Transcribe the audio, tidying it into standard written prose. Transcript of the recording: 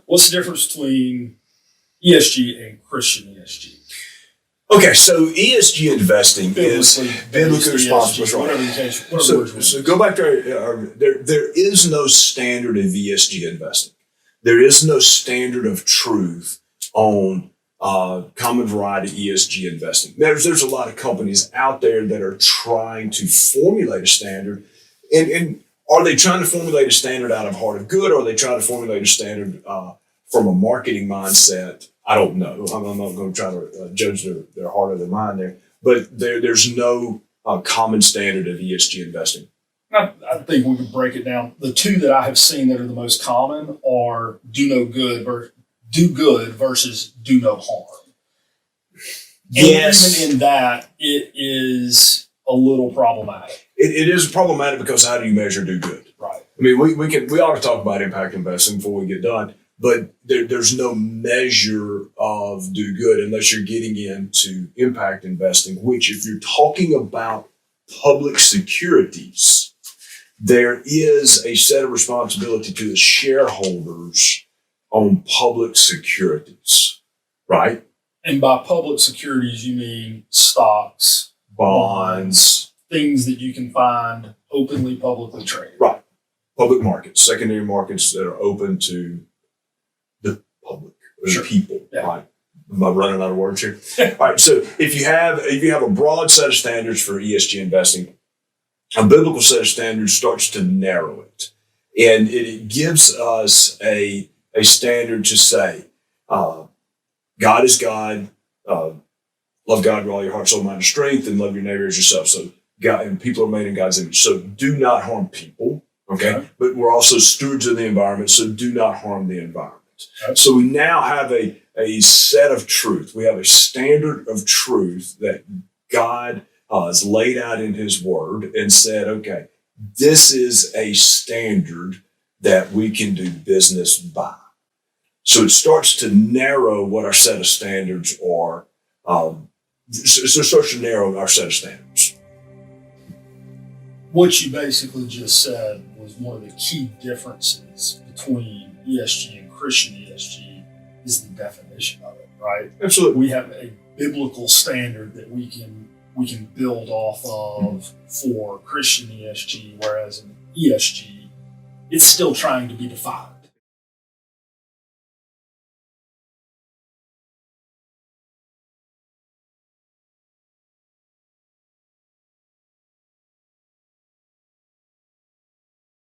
What's the difference between ESG and Christian ESG? Okay, so ESG investing is biblically responsible. Whatever the case. So go back to there is no standard of ESG investing. There is no standard of truth on common variety ESG investing. There's a lot of companies out there that are trying to formulate a standard, and are they trying to formulate a standard out of heart of good, or are they trying to formulate a standard from a marketing mindset? I don't know. I'm not going to try to judge their heart or their mind there, but there's no common standard of ESG investing. I think we could break it down. The two that I have seen that are the most common are do good versus do no harm. Yes. And even in that, it is a little problematic. It is problematic because how do you measure do good? Right. I mean, we ought to talk about impact investing before we get done, but there's no measure of do good unless you're getting into impact investing, which if you're talking about public securities, there is a set of responsibility to the shareholders on public securities, right? And by public securities, you mean stocks, bonds, things that you can find openly, publicly traded. Right. Public markets, secondary markets that are open to the public, or the people, right? Am I running out of words here? All right. So if you have a broad set of standards for ESG investing, a biblical set of standards starts to narrow it. And it gives us a standard to say, God is God, love God with all your heart, soul, mind, and strength, and love your neighbor as yourself. So God and people are made in God's image. So do not harm people. Okay. But we're also stewards of the environment. So do not harm the environment. Okay. So we now have a set of truth. We have a standard of truth that God has laid out in his word and said, okay, this is a standard that we can do business by. So it starts to narrow what our set of standards are. So it starts to narrow our set of standards. What you basically just said was one of the key differences between ESG and Christian ESG is the definition of it, right? Absolutely. We have a biblical standard that we can build off of for Christian ESG, whereas in ESG, it's still trying to be defined.